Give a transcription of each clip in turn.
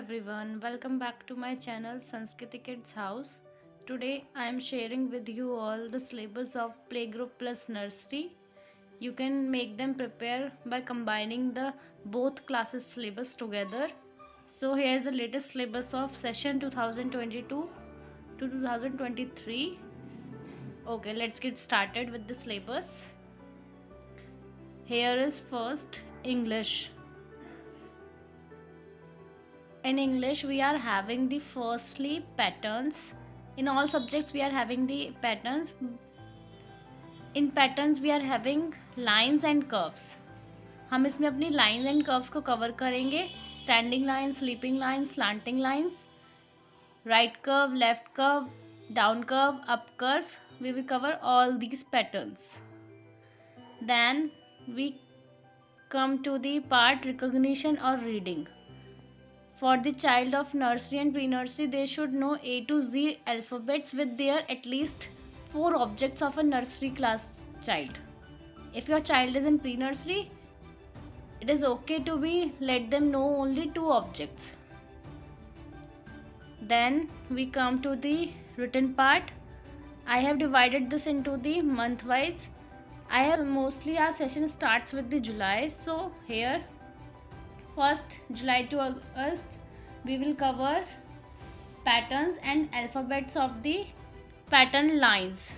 everyone, welcome back to my channel Sanskriti Kids House. Today I am sharing with you all the syllabus of playgroup plus nursery. You can make them prepare by combining the both classes syllabus together. So here is the latest syllabus of session 2022 to 2023. Okay, let's get started with the syllabus. Here is first English. In English we are having the firstly patterns. In all subjects we are having the patterns. In patterns we are having lines and curves. हम इसमें अपनी lines and curves को cover करेंगे. Standing lines, sleeping lines, slanting lines, right curve, left curve, down curve, up curve. We will cover all these patterns. Then we come to the part recognition or reading. For the child of nursery and pre-nursery, they should know A to Z alphabets with their at least 4 objects of a nursery class child. If your child is in pre-nursery, it is okay to let them know only 2 objects. Then we come to the written part. I have divided this into the month wise. Mostly our session starts with the July. So here first July to August we will cover patterns and alphabets of the pattern lines,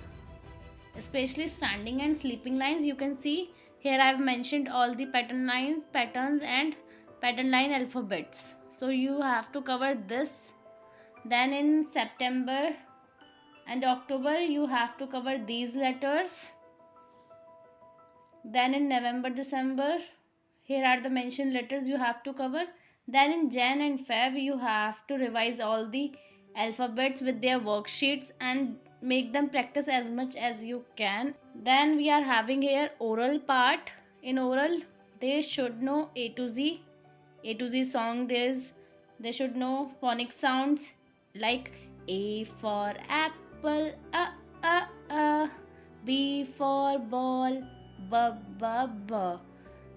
especially standing and sleeping lines. You can see here I have mentioned all the pattern lines, patterns and pattern line alphabets, so you have to cover this. Then in September and October you have to cover these letters. Then in November, December, here are the mentioned letters you have to cover. Then in Jan and Feb you have to revise all the alphabets with their worksheets and make them practice as much as you can. Then we are having here oral part. In oral they should know A to Z song. They should know phonic sounds like A for apple, B for ball, b.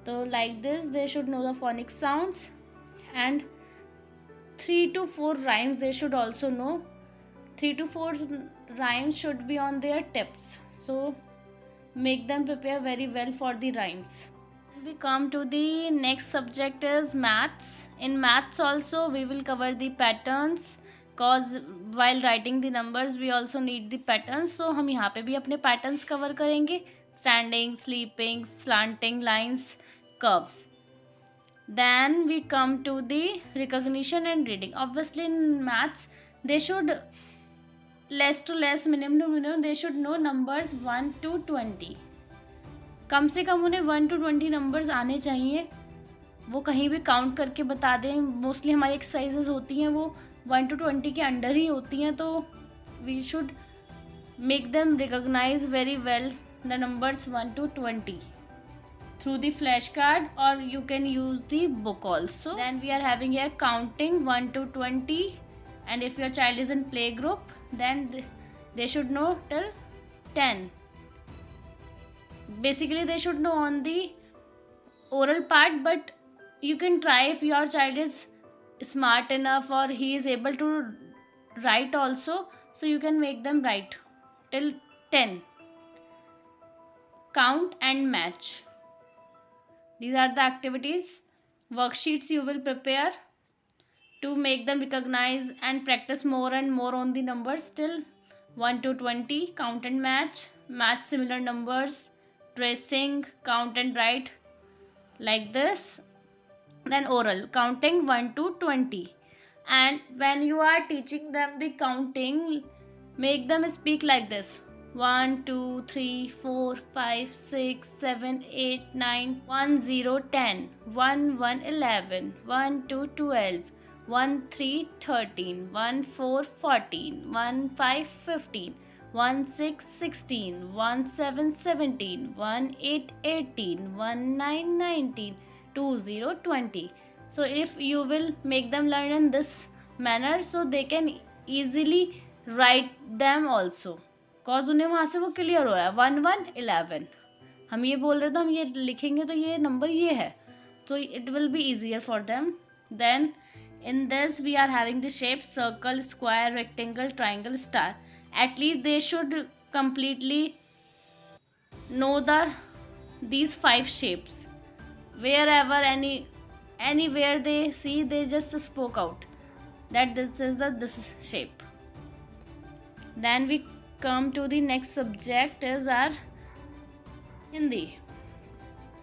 So like this they should know the phonic sounds, and 3 to 4 rhymes they should also know. 3 to 4 rhymes should be on their tips, so make them prepare very well for the rhymes. We come to the next subject is maths. In maths also we will cover the patterns, cause while writing the numbers we also need the patterns. So हम यहाँ पे भी अपने patterns cover करेंगे. Standing, sleeping, slanting lines, curves. Then we come to the recognition and reading. Obviously in maths they should less to less, minimum to minimum, they should know numbers 1 to 20. कम से कम उन्हें 1 to 20 numbers आने चाहिए. वो कहीं भी count करके बता दें. मोस्टली हमारी एक्सरसाइजेज होती हैं वो 1 to 20 के अंडर ही होती हैं, तो we should make them recognise very well the numbers 1 to 20 through the flashcard, or you can use the book also. Then we are having here counting 1 to 20, and if your child is in playgroup then they should know till 10. Basically they should know on the oral part, but you can try if your child is smart enough or he is able to write also, so you can make them write till 10. Count and match. These are the activities, worksheets you will prepare to make them recognize and practice more and more on the numbers till 1 to 20. Count and match similar numbers, tracing, count and write like this. Then oral, counting 1 to 20. And when you are teaching them the counting, make them speak like this: 1 2 3 4 5 6 7 8 9 1 0 10 1 1 11 1 2 12 1 3 13 1 4 14 1 5 15 1 6 16 1 7 17 1 8 18 1 9 19 2 0 20. So if you will make them learn in this manner, so they can easily write them also, cause उन्हें वहाँ से वो clear हो रहा है. 1 1 11 हम ये बोल रहे तो हम ये लिखेंगे तो ये नंबर ये है, तो it will be easier for them. Then In this we are having the shape circle, square, rectangle, triangle, star. At least they should completely know these 5 shapes. Wherever anywhere they see, they just spoke out that this is this shape. Then we come to the next subject is our Hindi.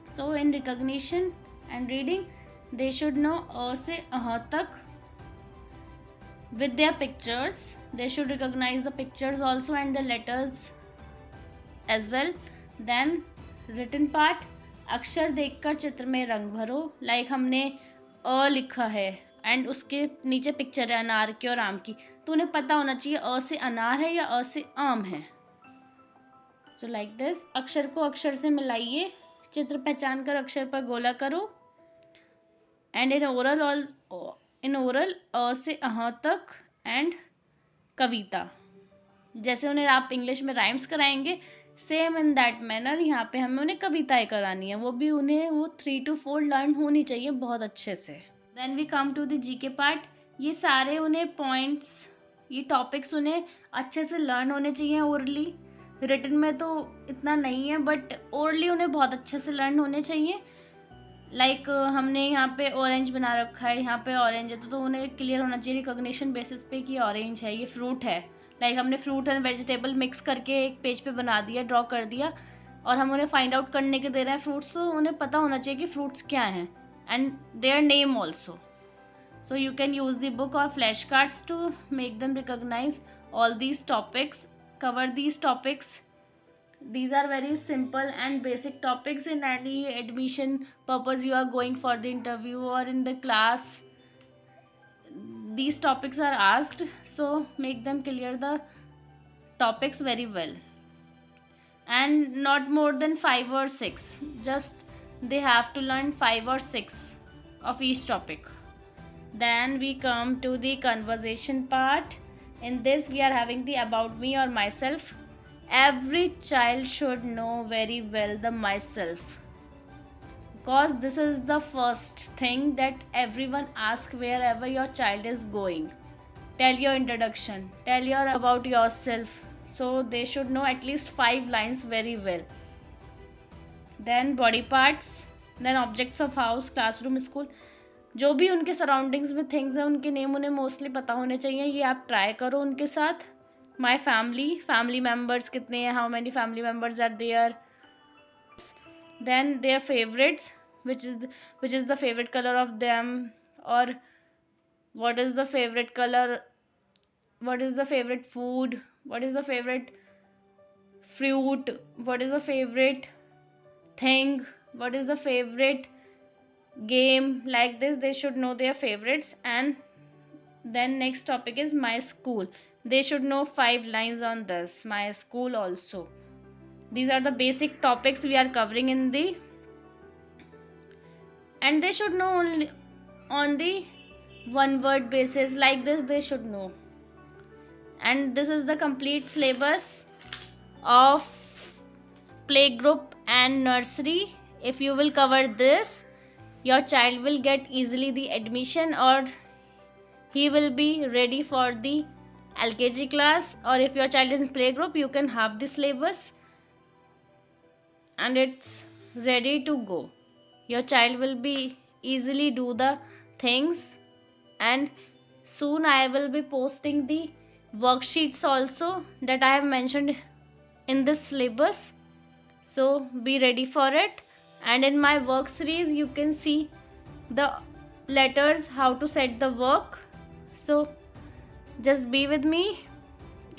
So in recognition and reading, they should know A se Aha tak with their pictures. They should recognize the pictures also and the letters as well. Then written part, अक्षर देखकर चित्र में रंग भरो. Like हमने अ लिखा है and उसके नीचे पिक्चर है अनार की और आम की, तो उन्हें पता होना चाहिए अ से अनार है या अ से आम है. सो लाइक दिस, अक्षर को अक्षर से मिलाइए, चित्र पहचान कर अक्षर पर गोला करो. एंड इन ओरल अ से अहाँ तक एंड कविता, जैसे उन्हें आप इंग्लिश में राइम्स कराएंगे, सेम इन दैट मैनर यहाँ पे हमें उन्हें कविताएं करानी है. वो भी उन्हें वो 3 to 4 लर्न होनी चाहिए बहुत अच्छे से. Then we come to the GK part. ये सारे उन्हें पॉइंट्स, ये टॉपिक्स उन्हें अच्छे से लर्न होने चाहिए ओरली. रिटन में तो इतना नहीं है, बट ओरली उन्हें बहुत अच्छे से लर्न होने चाहिए. लाइक हमने यहाँ पे ऑरेंज बना रखा है, यहाँ पे ऑरेंज है, तो उन्हें क्लियर होना चाहिए रिकॉग्निशन बेसिस पे कि ऑरेंज है, ये फ्रूट है. लाइक हमने फ्रूट एंड वेजिटेबल मिक्स करके एक पेज पे बना दिया, ड्रॉ कर दिया, और हम उन्हें फाइंड आउट करने के दे रहे हैं फ्रूट्स, तो उन्हें पता होना चाहिए कि फ्रूट्स क्या हैं and their name also. So you can use the book or flash cards to make them recognise all these topics, cover these topics. These are very simple and basic topics in any admission purpose you are going for the interview or in the class. These topics are asked, so make them clear the topics very well, and not more than 5 or 6. Just they have to learn 5 or 6 of each topic. Then we come to the conversation part. In this we are having the about me or myself. Every child should know very well the myself, because this is the first thing that everyone asks wherever your child is going. Tell your introduction, tell your about yourself, so they should know at least 5 lines very well. Then body parts, then objects of house, classroom, school. जो भी उनके surroundings में things हैं उनके name उन्हें mostly पता होने चाहिए. ये आप ट्राई करो उनके साथ. माई फैमिली मेम्बर्स कितने हैं, how many family members are there. Then their favourites, which is the favourite colour of them, और what is the favorite color, what is the favorite food, what is the favorite fruit, what is the favorite thing, what is the favorite game. Like this they should know their favorites. And then next topic is my school. They should know 5 lines on this, my school also. These are the basic topics we are covering in the, and they should know only on the one word basis. Like this they should know. And this is the complete syllabus of playgroup and nursery. If you will cover this, your child will get easily the admission, or he will be ready for the LKG class. Or if your child is in playgroup, you can have the syllabus and it's ready to go. Your child will be easily do the things, and soon I will be posting the worksheets also that I have mentioned in this syllabus, so be ready for it. And in my work series you can see the letters, how to set the work. So just be with me,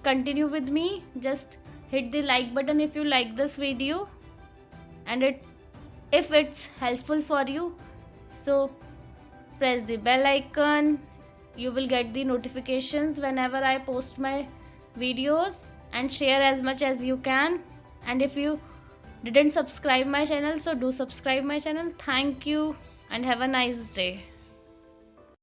continue with me, just hit the like button if you like this video, and if it's helpful for you, so press the bell icon. You will get the notifications whenever I post my videos, and share as much as you can. And if you didn't subscribe my channel, so do subscribe my channel. Thank you and have a nice day.